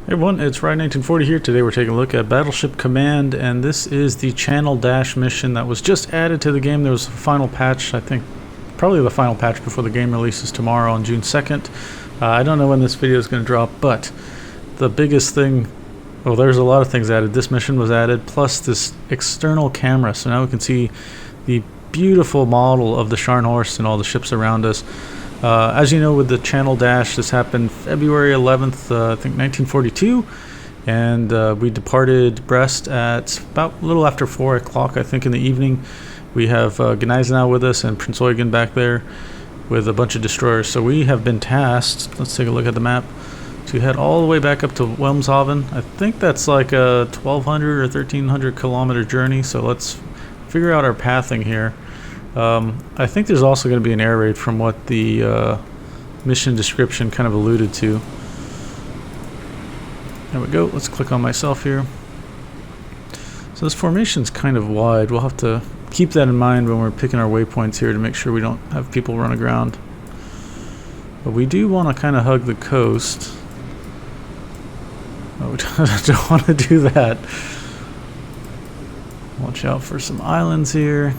Hey everyone, it's Ryan 1940 here. Today we're taking a look at Battleship Command, and this is the Channel Dash mission that was just added to the game. There was a final patch, I think, probably the final patch before the game releases tomorrow on June 2nd. I don't know when this video is going to drop, but the biggest thing, well, there's a lot of things added. This mission was added, plus this external camera, so now we can see the beautiful model of the Scharnhorst and all the ships around us. As you know, with the Channel Dash, this happened February 11th, I think 1942, and we departed Brest at about a little after 4 o'clock, I think, in the evening. We have Gneisenau with us and Prinz Eugen back there with a bunch of destroyers. So we have been tasked, let's take a look at the map, to head all the way back up to Wilhelmshaven. I think that's like a 1,200 or 1,300 kilometer journey, so let's figure out our pathing here. I think there's also going to be an air raid from what the mission description kind of alluded to. There we go. Let's click on myself here. So this formation's kind of wide. We'll have to keep that in mind when we're picking our waypoints here to make sure we don't have people run aground. But we do want to kind of hug the coast. Oh, we don't want to do that. Watch out for some islands here.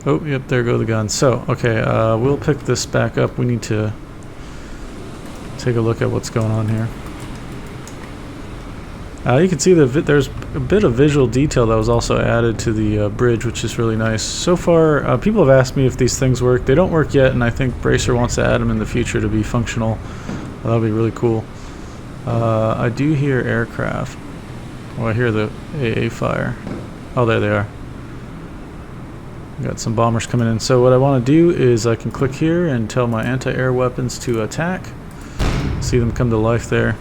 Oh, yep, there go the guns. So, okay, we'll pick this back up. We need to take a look at what's going on here. You can see that there's a bit of visual detail that was also added to the bridge, which is really nice. So far, people have asked me if these things work. They don't work yet, and I think Bracer wants to add them in the future to be functional. That'll be really cool. I do hear aircraft. Well, I hear the AA fire. Oh, there they are. Got some bombers coming in. So what I want to do is I can click here and tell my anti-air weapons to attack. See them come to life there.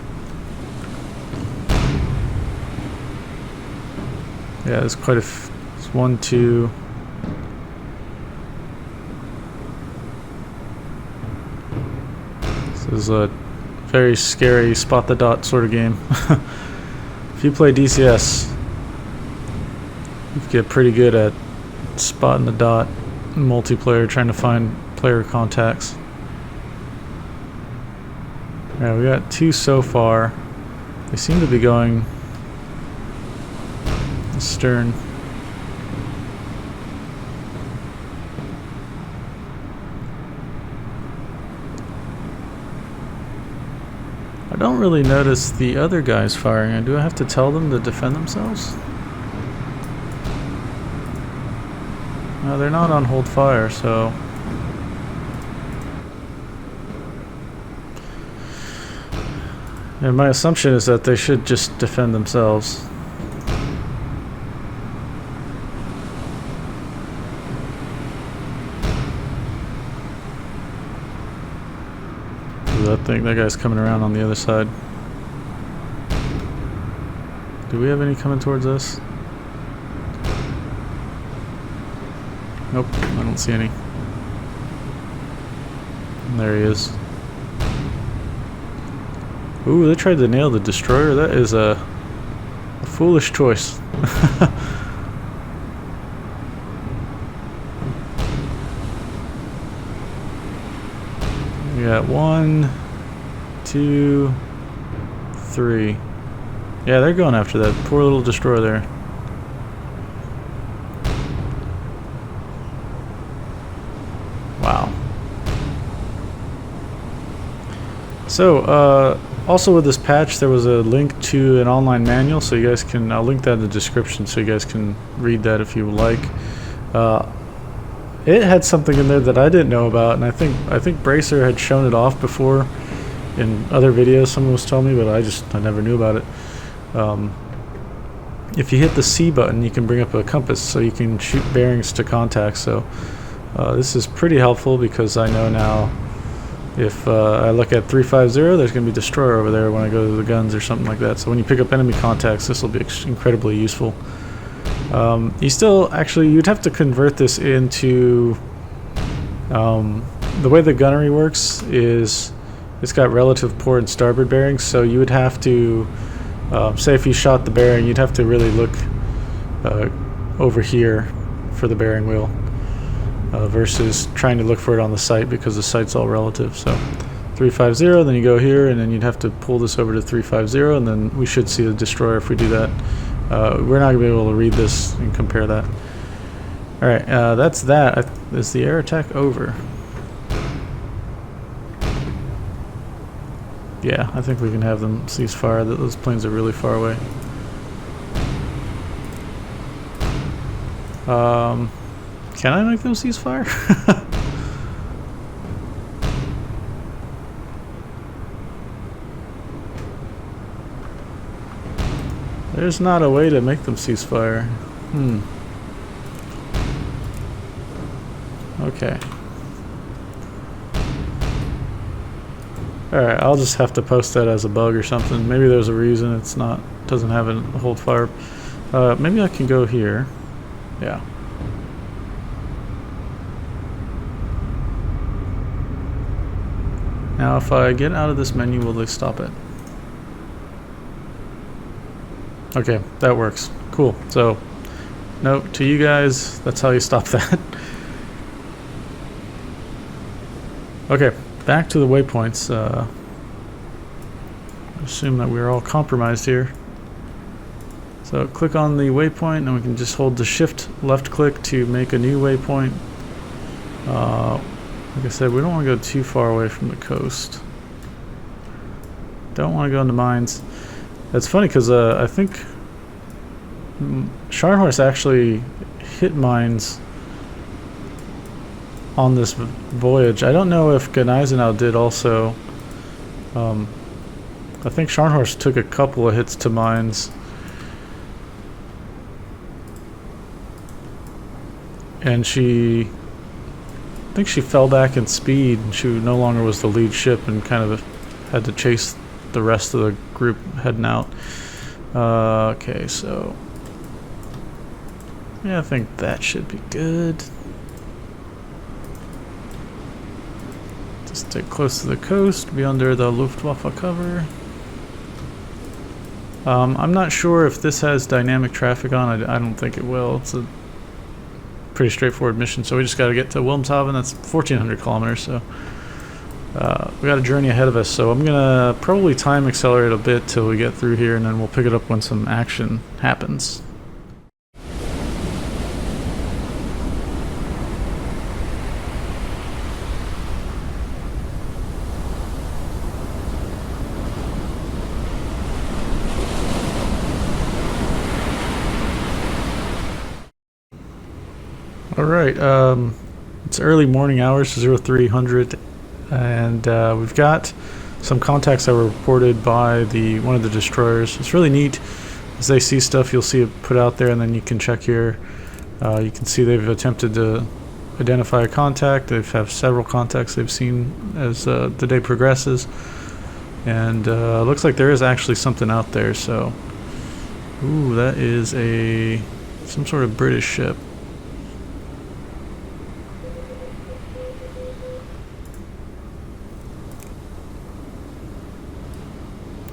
Yeah, there's quite a it's 1, 2. This is a very scary spot the dot sort of game. If you play DCS, you get pretty good at spotting the dot in multiplayer, trying to find player contacts. Yeah, we got 2 so far. They seem to be going astern. I don't really notice the other guys firing. Do I have to tell them to defend themselves? No, they're not on hold fire, so and my assumption is that they should just defend themselves. That guy's coming around on the other side. Do we have any coming towards us? Nope, I don't see any. And there he is. Ooh, they tried to nail the destroyer. That is a foolish choice. We got 1, 2, 3. Yeah, they're going after that poor little destroyer there. Wow. So, also with this patch, there was a link to an online manual, so you guys can, I'll link that in the description so you guys can read that if you would like. It had something in there that I didn't know about, and I think Bracer had shown it off before in other videos. Someone was telling me, but I never knew about it. If you hit the C button, you can bring up a compass, so you can shoot bearings to contacts. So this is pretty helpful because I know now if I look at 350, there's going to be a destroyer over there when I go to the guns or something like that. So when you pick up enemy contacts, this will be incredibly useful. You still, actually, you'd have to convert this into, the way the gunnery works is it's got relative port and starboard bearings, so you would have to, say if you shot the bearing, you'd have to really look over here for the bearing wheel. versus trying to look for it on the site, because the site's all relative. So 350, then you go here, and then you'd have to pull this over to 350, and then we should see a destroyer if we do that. We're not going to be able to read this and compare that. Alright, that's that. Is the air attack over? Yeah, I think we can have them cease fire. Those planes are really far away. Can I make them cease fire? There's not a way to make them cease fire. Okay. Alright, I'll just have to post that as a bug or something. Maybe there's a reason it's not, doesn't have a hold fire. Maybe I can go here. Yeah. Now if I get out of this menu, will they stop it? Okay, that works. Cool. So, note to you guys, that's how you stop that. Okay, back to the waypoints. Assume that we're all compromised here. So click on the waypoint, and we can just hold the shift left click to make a new waypoint. Like I said, we don't want to go too far away from the coast. Don't want to go into mines. That's funny because I think Scharnhorst actually hit mines on this voyage. I don't know if Gneisenau did also. I think Scharnhorst took a couple of hits to mines. And I think she fell back in speed. She no longer was the lead ship and kind of had to chase the rest of the group heading out. Okay, so yeah, I think that should be good. Just stay close to the coast, be under the Luftwaffe cover. I'm not sure if this has dynamic traffic on. I don't think it will. It's a pretty straightforward mission, so we just got to get to Wilhelmshaven. That's 1,400 kilometers, so we got a journey ahead of us. So I'm gonna probably time accelerate a bit till we get through here, and then we'll pick it up when some action happens. Alright, it's early morning hours, 0300, and we've got some contacts that were reported by one of the destroyers. It's really neat. As they see stuff, you'll see it put out there, and then you can check here. You can see they've attempted to identify a contact. They have several contacts they've seen as the day progresses. And looks like there is actually something out there, so... Ooh, that is some sort of British ship.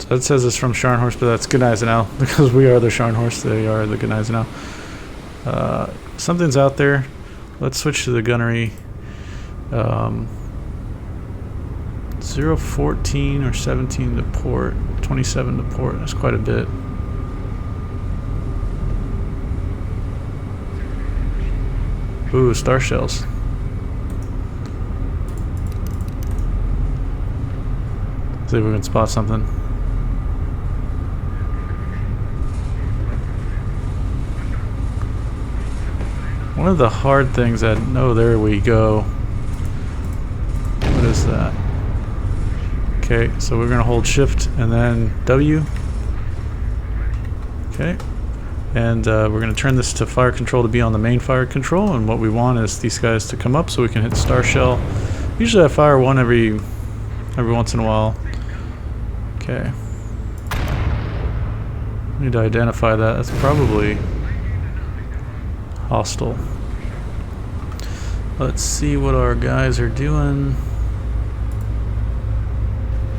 That says it's from Scharnhorst, but that's Gneisenau, because we are the Scharnhorst, they are the Gneisenau. Something's out there. Let's switch to the gunnery. 014 or 17 to port, 27 to port, that's quite a bit. Ooh, star shells. See if we can spot something. One of the hard things that... Oh, there we go. What is that? Okay, so we're going to hold shift and then W. Okay. And we're going to turn this to fire control to be on the main fire control. And what we want is these guys to come up so we can hit star shell. Usually I fire one every once in a while. Okay. Need to identify that. That's probably... hostile. Let's see what our guys are doing.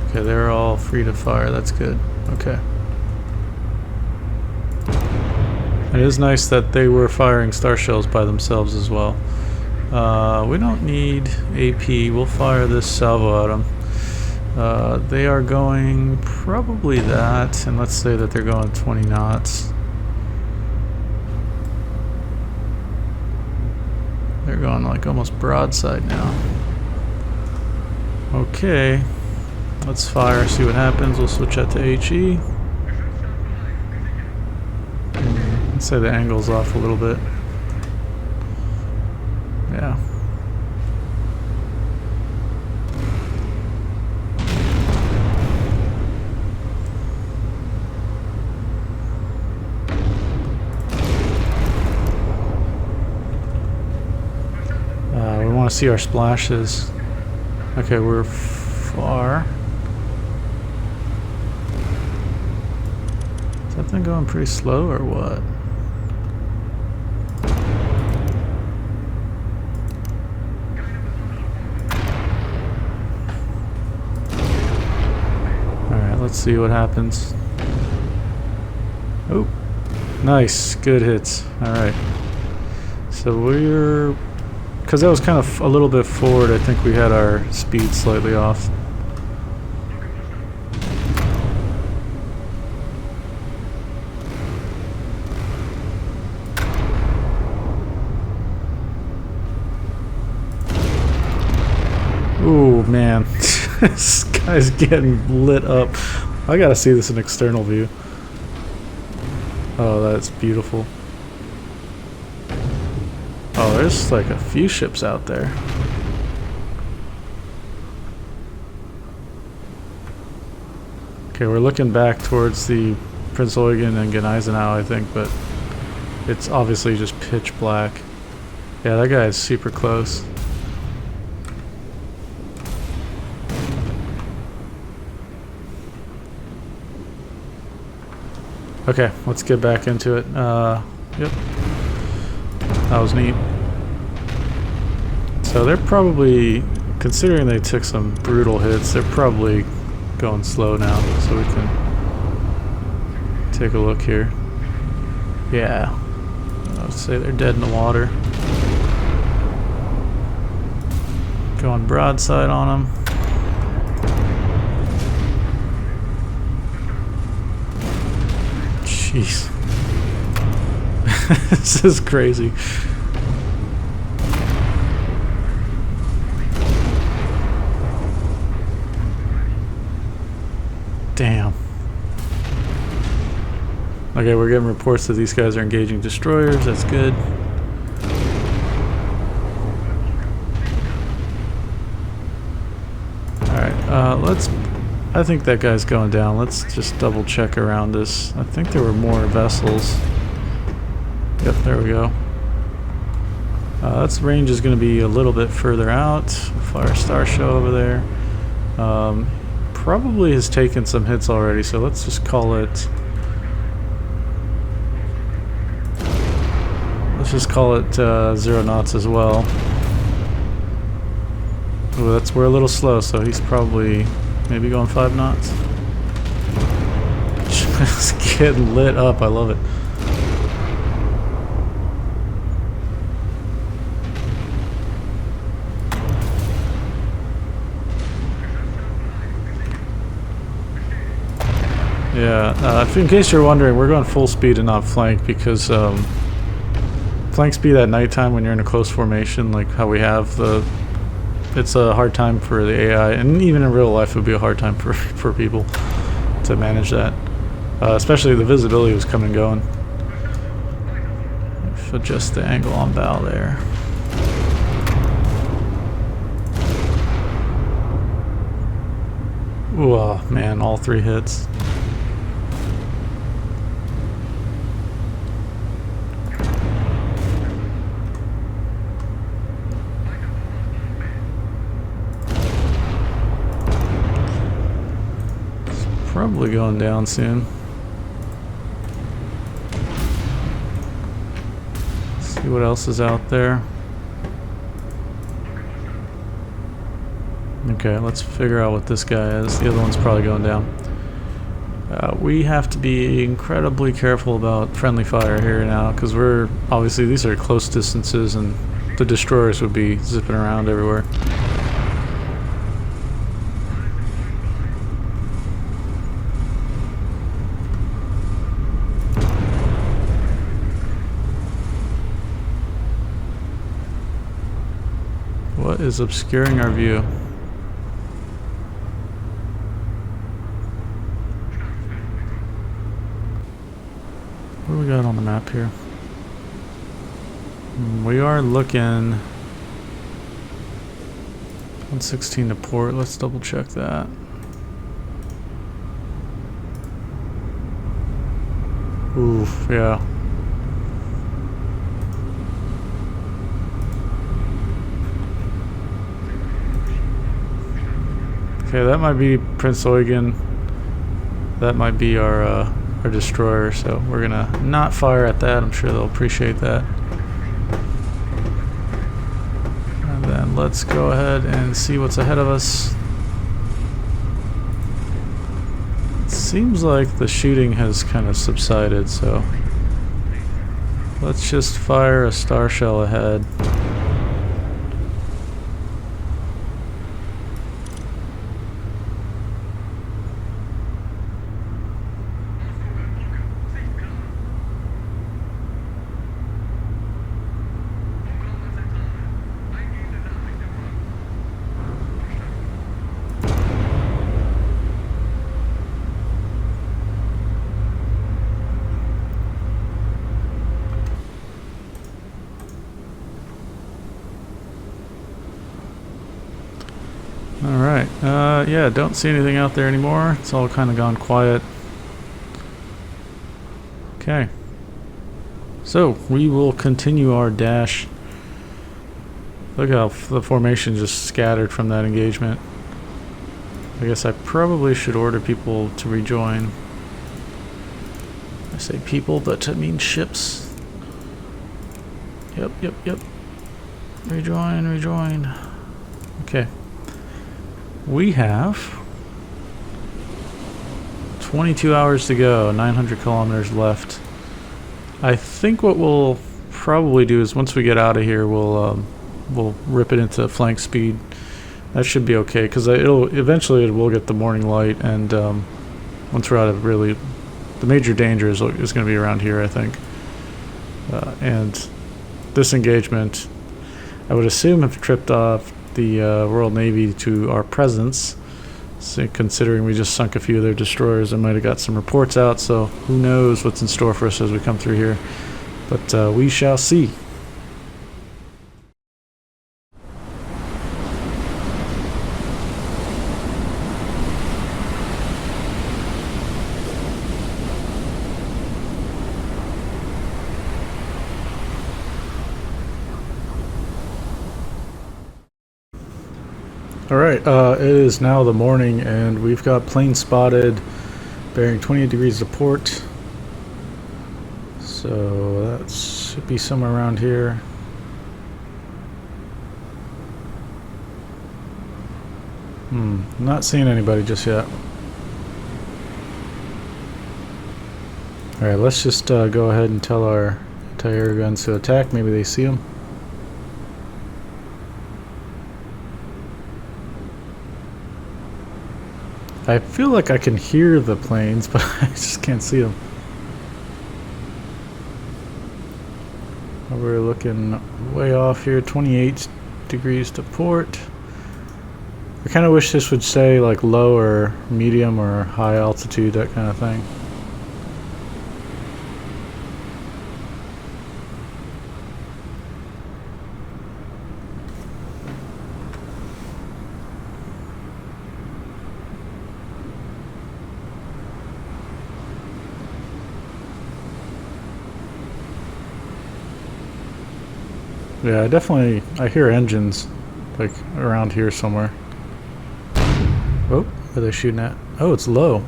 Okay, they're all free to fire. That's good. Okay. It is nice that they were firing star shells by themselves as well. We don't need AP. We'll fire this salvo at them. They are going probably that, and let's say that they're going 20 knots. They're going like almost broadside now. Okay, let's fire, see what happens. We'll switch that to HE. Let's say the angle's off a little bit. Yeah. We want to see our splashes. Okay, we're far. Is that thing going pretty slow or what? Alright, let's see what happens. Oh, nice, good hits. Alright. So we're... because that was kind of a little bit forward, I think we had our speed slightly off. Ooh, man. This guy's getting lit up. I gotta see this in external view. Oh, that's beautiful. Oh, there's like a few ships out there. Okay, we're looking back towards the Prinz Eugen and Gneisenau, I think, but it's obviously just pitch black. Yeah, that guy is super close. Okay, let's get back into it. Yep. That was neat. So they're probably, considering they took some brutal hits, they're probably going slow now. So we can take a look here. Yeah. I would say they're dead in the water. Going broadside on them. Jeez. This is crazy. Damn. Okay, we're getting reports that these guys are engaging destroyers. That's good. Alright, let's... I think that guy's going down. Let's just double check around this. I think there were more vessels. Yep, there we go. That's range is going to be a little bit further out. Fire Star Show over there. Probably has taken some hits already, so let's just call it... let's just call it 0 knots as well. Ooh, we're a little slow, so he's probably maybe going 5 knots. Just getting lit up, I love it. Yeah, in case you're wondering, we're going full speed and not flank because flank speed at nighttime when you're in a close formation, like how we have it's a hard time for the AI, and even in real life it would be a hard time for people to manage that. Especially the visibility was coming and going. If adjust the angle on bow there. Ooh, oh, man, all 3 hits. Probably going down soon. See what else is out there. Okay, let's figure out what this guy is. The other one's probably going down. We have to be incredibly careful about friendly fire here now, because we're obviously, these are close distances and the destroyers would be zipping around everywhere. is obscuring our view? What do we got on the map here? We are looking 116 to port. Let's double check that. Oof, yeah. Okay, that might be Prinz Eugen. That might be our destroyer, so we're gonna not fire at that. I'm sure they'll appreciate that. And then let's go ahead and see what's ahead of us. It seems like the shooting has kind of subsided, so let's just fire a star shell ahead. Alright, yeah, don't see anything out there anymore. It's all kind of gone quiet. Okay. So, we will continue our dash. Look how the formation just scattered from that engagement. I guess I probably should order people to rejoin. I say people, but I mean ships. Yep. Rejoin. Okay. We have 22 hours to go, 900 kilometers left. I think what we'll probably do is once we get out of here, we'll rip it into flank speed. That should be okay, because eventually it will get the morning light, and once we're out of really, the major danger is going to be around here, I think. And this engagement, I would assume, have tripped off the Royal Navy to our presence. So considering we just sunk a few of their destroyers, I might have got some reports out, so who knows what's in store for us as we come through here. But we shall see. Alright, it is now the morning and we've got plane spotted bearing 28 degrees to port. So that should be somewhere around here. Not seeing anybody just yet. Alright, let's just go ahead and tell our anti-air guns to attack. Maybe they see them. I feel like I can hear the planes, but I just can't see them. We're looking way off here, 28 degrees to port. I kind of wish this would say like low or medium or high altitude, that kind of thing. Yeah, I hear engines, like, around here somewhere. Oh, where are they shooting at? Oh, it's low.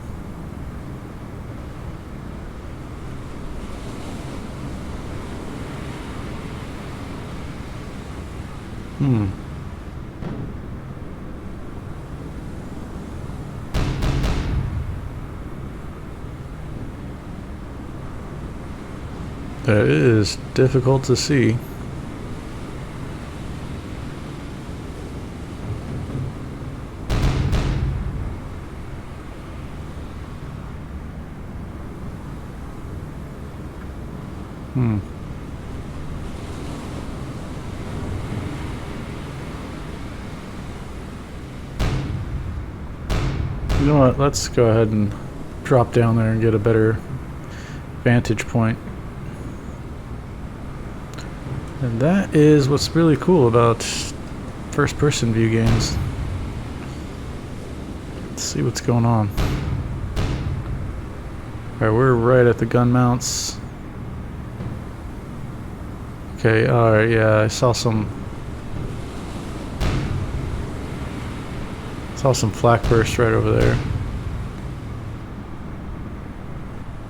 That is difficult to see. You know what? Let's go ahead and drop down there and get a better vantage point. And that is what's really cool about first-person view games. Let's see what's going on. Alright, we're right at the gun mounts. Okay, alright, yeah, I saw some flak burst right over there.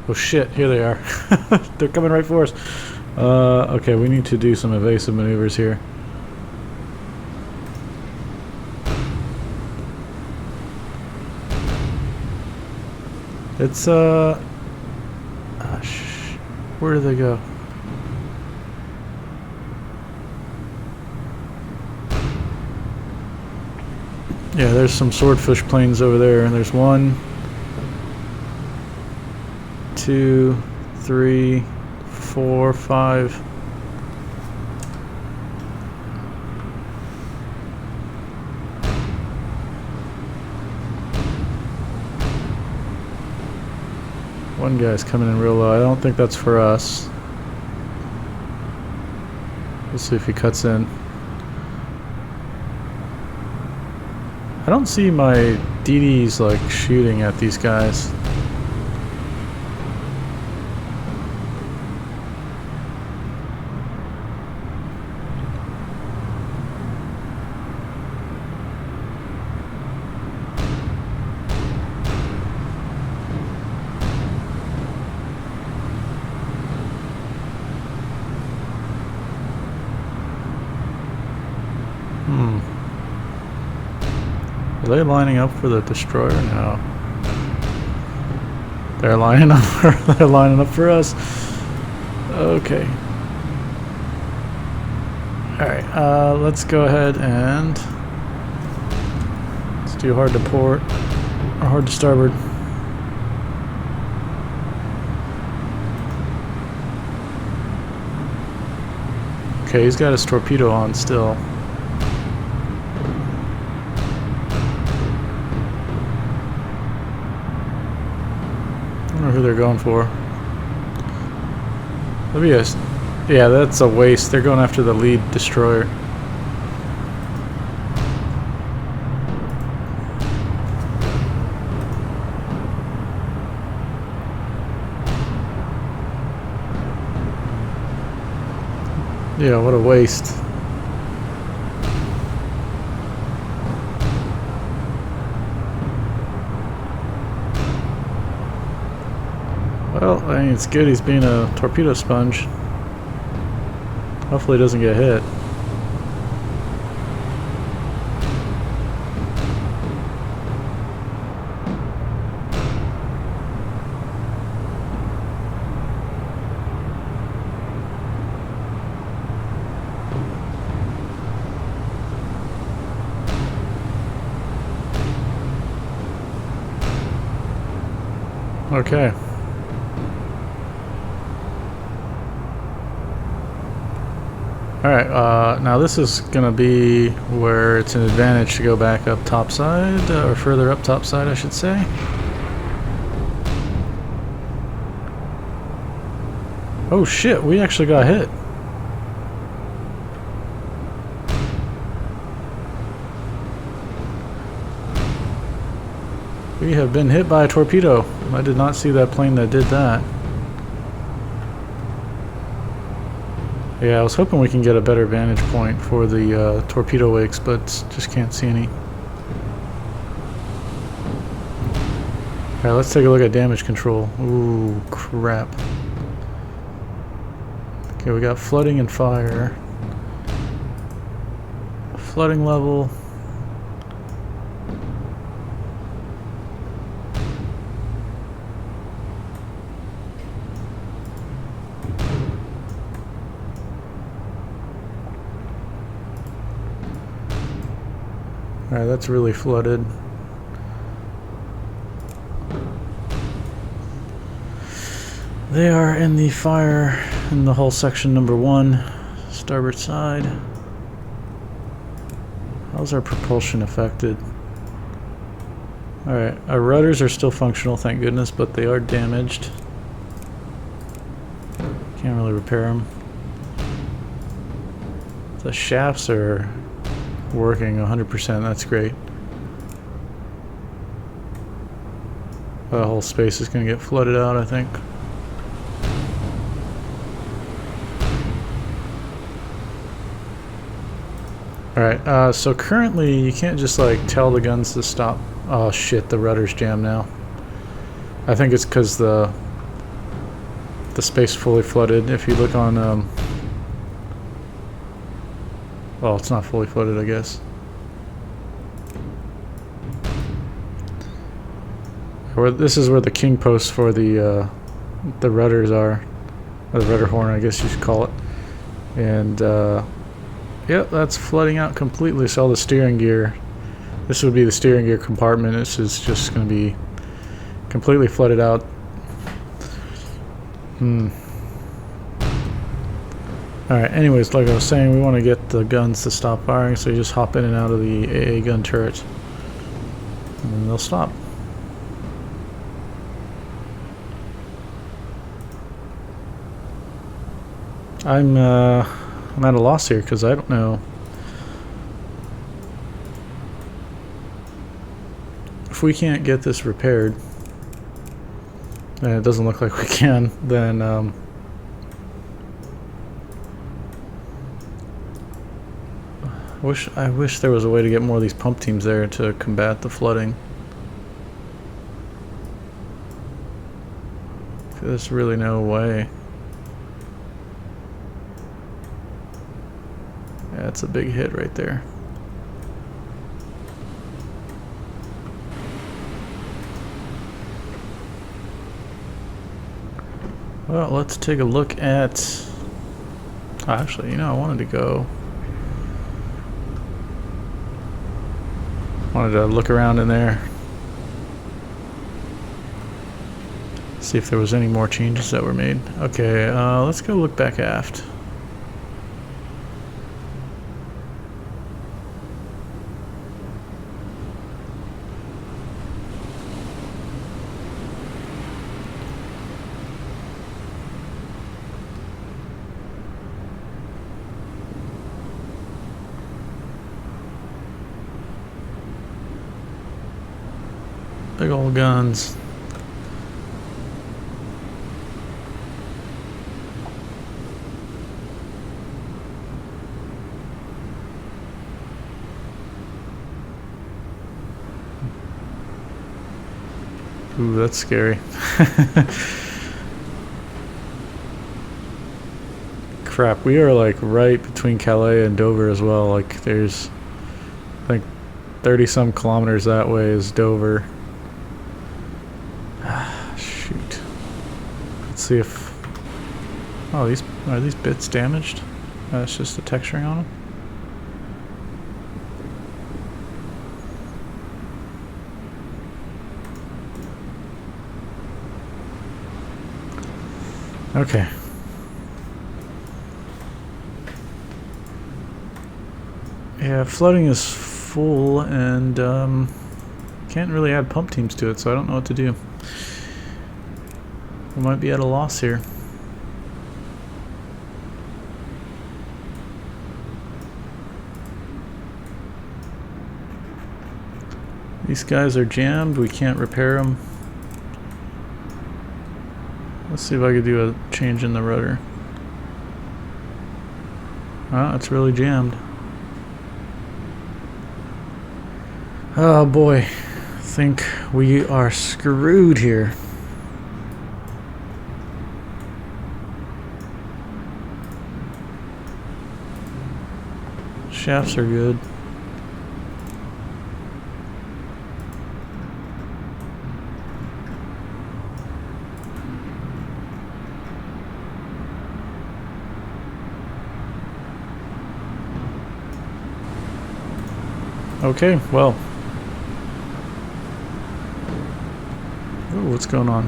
Oh shit, here they are. They're coming right for us. Okay, we need to do some evasive maneuvers here. It's where do they go? Yeah, there's some swordfish planes over there, and there's 1, 2, 3, 4, 5. One guy's coming in real low. I don't think that's for us. We'll see if he cuts in. I don't see my DDs like shooting at these guys. Are they lining up for the destroyer? No. They're lining up for they're lining up for us. Okay. Alright, let's go ahead and let's do hard to port or hard to starboard. Okay, he's got his torpedo on still. I don't know who they're going for. Let me guess. Yeah, that's a waste. They're going after the lead destroyer. Yeah, what a waste. Well, I think it's good he's being a torpedo sponge. Hopefully he doesn't get hit. Okay. Alright, now this is going to be where it's an advantage to go back up topside, or further up topside, I should say. Oh shit, we actually got hit. We have been hit by a torpedo. I did not see that plane that did that. Yeah, I was hoping we can get a better vantage point for the torpedo wakes, but just can't see any. Alright, let's take a look at damage control. Ooh, crap. Okay, we got flooding and fire. Flooding level. Alright, that's really flooded. They are in the fire in the hull section number 1, starboard side. How's our propulsion affected? Alright, our rudders are still functional, thank goodness, but they are damaged. Can't really repair them. The shafts are working 100%, that's great. The whole space is going to get flooded out, I think. Alright, so currently you can't just like tell the guns to stop. Oh shit, the rudder's jammed now. I think it's because the space fully flooded. If you look on, well, it's not fully flooded, I guess. This is where the king posts for the rudders are, or the rudder horn, I guess you should call it. And yep, that's flooding out completely. So all the steering gear, this would be the steering gear compartment. This is just going to be completely flooded out. Alright, anyways, like I was saying, we want to get the guns to stop firing, so you just hop in and out of the AA gun turret, and then they'll stop. I'm at a loss here because I don't know if we can't get this repaired, and it doesn't look like we can, then I wish there was a way to get more of these pump teams there to combat the flooding. There's really no way. Yeah, that's a big hit right there. Well, let's take a look at... Actually, you know, I wanted to look around in there, see if there was any more changes that were made. Okay, let's go look back aft. Big old guns. Ooh, that's scary. Crap, we are like right between Calais and Dover as well. Like there's, I think, 30 some kilometers that way is Dover. Shoot. Let's see if... Oh, are these bits damaged? That's just the texturing on them. Okay. Yeah, flooding is full and can't really add pump teams to it, so I don't know what to do. We might be at a loss here. These guys are jammed, we can't repair them. Let's see if I could do a change in the rudder. Ah, it's really jammed. Oh boy, I think we are screwed here. Shafts are good. Okay, well. Ooh, what's going on?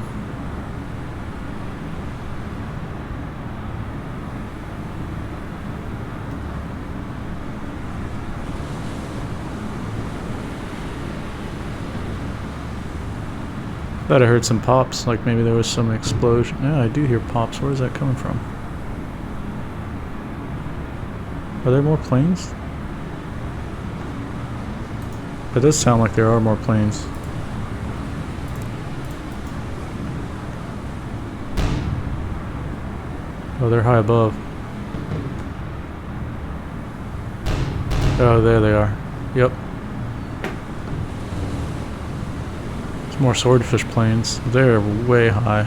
Thought I heard some pops, like maybe there was some explosion. Yeah, I do hear pops. Where is that coming from? Are there more planes? It does sound like there are more planes. Oh, they're high above. Oh, there they are. Yep. There's more swordfish planes. They're way high.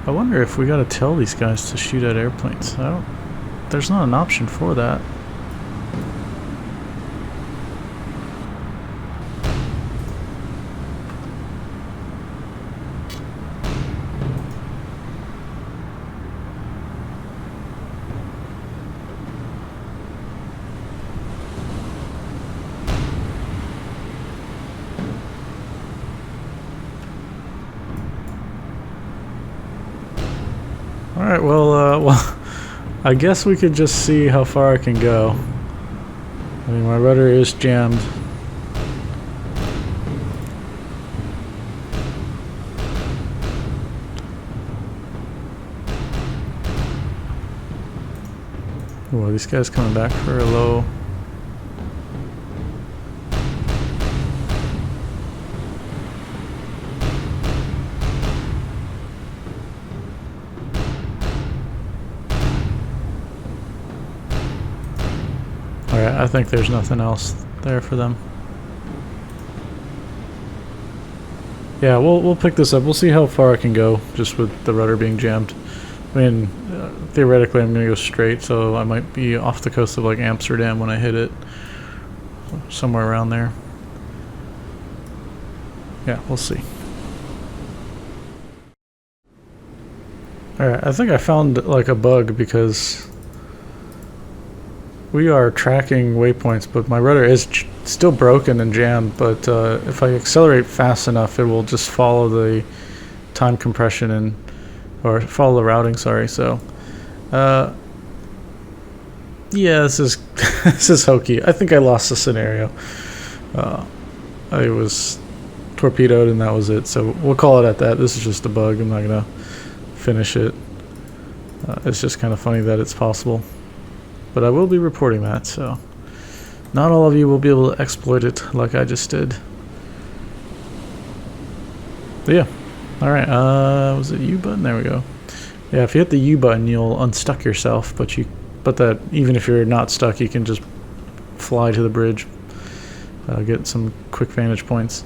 I wonder if we gotta tell these guys to shoot at airplanes. There's not an option for that. Alright, well, I guess we could just see how far I can go. I mean, my rudder is jammed. Oh, are these guys coming back for a low? Alright, I think there's nothing else there for them. Yeah, we'll pick this up. We'll see how far I can go just with the rudder being jammed. I mean, theoretically I'm going to go straight, so I might be off the coast of like Amsterdam when I hit it. Somewhere around there. Yeah, we'll see. Alright, I think I found like a bug because we are tracking waypoints, but my rudder is still broken and jammed, but if I accelerate fast enough, it will just follow the time compression and, or follow the routing, sorry, so, yeah, this is, this is hokey. I think I lost the scenario. I was torpedoed and that was it, so we'll call it at that. This is just a bug, I'm not gonna finish it. It's just kind of funny that it's possible. But I will be reporting that, so not all of you will be able to exploit it like I just did. But yeah, alright, was it U button? There we go. Yeah, if you hit the U button, you'll unstuck yourself, but that even if you're not stuck, you can just fly to the bridge, get some quick vantage points.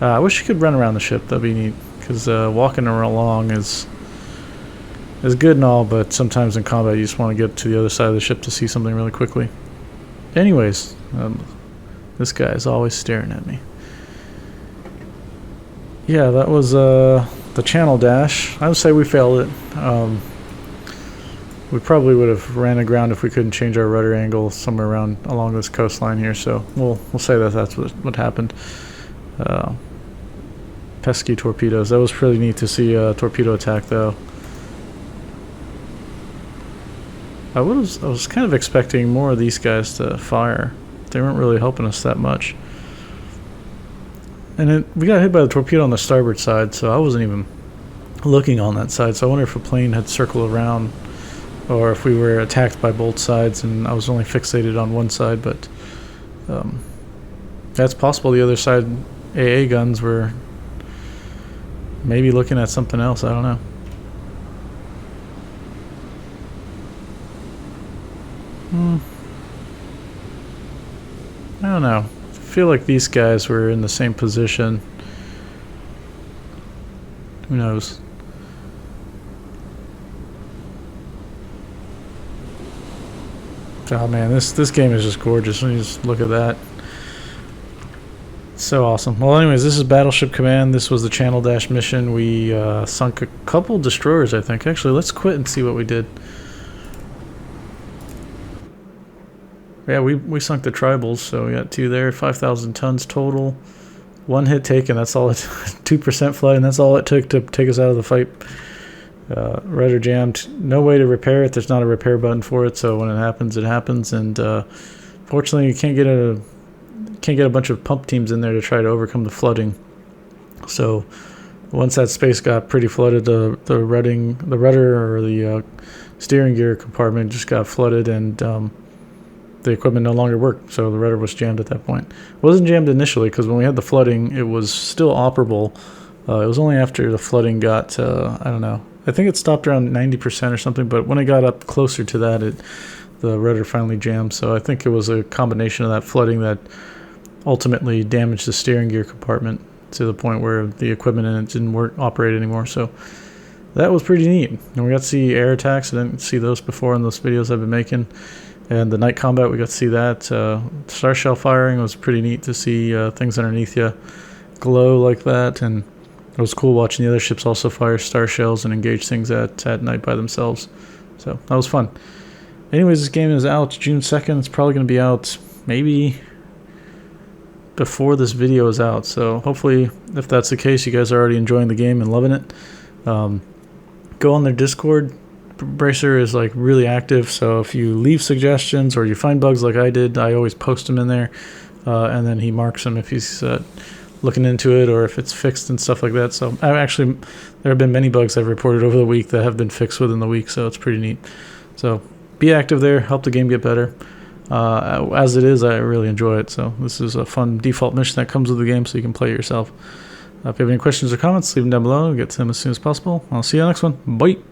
I wish you could run around the ship, that'd be neat, because walking along is good and all, but sometimes in combat you just want to get to the other side of the ship to see something really quickly. Anyways, this guy is always staring at me. Yeah, that was the channel dash. I would say we failed it. We probably would have ran aground if we couldn't change our rudder angle somewhere around along this coastline here, so we'll say that that's what happened. Pesky torpedoes. That was pretty neat to see a torpedo attack though. I was kind of expecting more of these guys to fire. They weren't really helping us that much. And we got hit by the torpedo on the starboard side, so I wasn't even looking on that side. So I wonder if a plane had circled around, or if we were attacked by both sides and I was only fixated on one side. But that's possible. The other side, AA guns were maybe looking at something else. I don't know. I don't know. I feel like these guys were in the same position. Who knows? Oh man, this game is just gorgeous. Let me just look at that. So awesome. Well, anyways, this is Battleship Command. This was the Channel Dash mission. We sunk a couple destroyers, I think. Actually, let's quit and see what we did. Yeah, we sunk the tribals, so we got 2 there, 5,000 tons total. 1 hit taken, that's all it 2% flood, and that's all it took to take us out of the fight. Rudder jammed, no way to repair it, there's not a repair button for it, so when it happens, and Fortunately, you can't get a bunch of pump teams in there to try to overcome the flooding. So once that space got pretty flooded, the rudder or the steering gear compartment just got flooded, and the equipment no longer worked. So the rudder was jammed at that point. It wasn't jammed initially because when we had the flooding, it was still operable. It was only after the flooding got, I don't know, I think it stopped around 90% or something, but when it got up closer to that, the rudder finally jammed. So I think it was a combination of that flooding that ultimately damaged the steering gear compartment to the point where the equipment in it didn't operate anymore. So that was pretty neat. And we got to see air attacks. I didn't see those before in those videos I've been making. And the night combat, we got to see that. Star shell firing was pretty neat to see things underneath you glow like that. And it was cool watching the other ships also fire star shells and engage things at night by themselves. So that was fun. Anyways, this game is out June 2nd. It's probably going to be out maybe before this video is out. So hopefully, if that's the case, you guys are already enjoying the game and loving it. Go on their Discord. Bracer is like really active, so if you leave suggestions or you find bugs like I did, I always post them in there, and then he marks them if he's looking into it or if it's fixed and stuff like that. So there have been many bugs I've reported over the week that have been fixed within the week, so it's pretty neat. So be active there, help the game get better. As it is, I really enjoy it, so this is a fun default mission that comes with the game, so you can play it yourself. If you have any questions or comments, leave them down below. We'll get to them as soon as possible. I'll see you on the next one. Bye!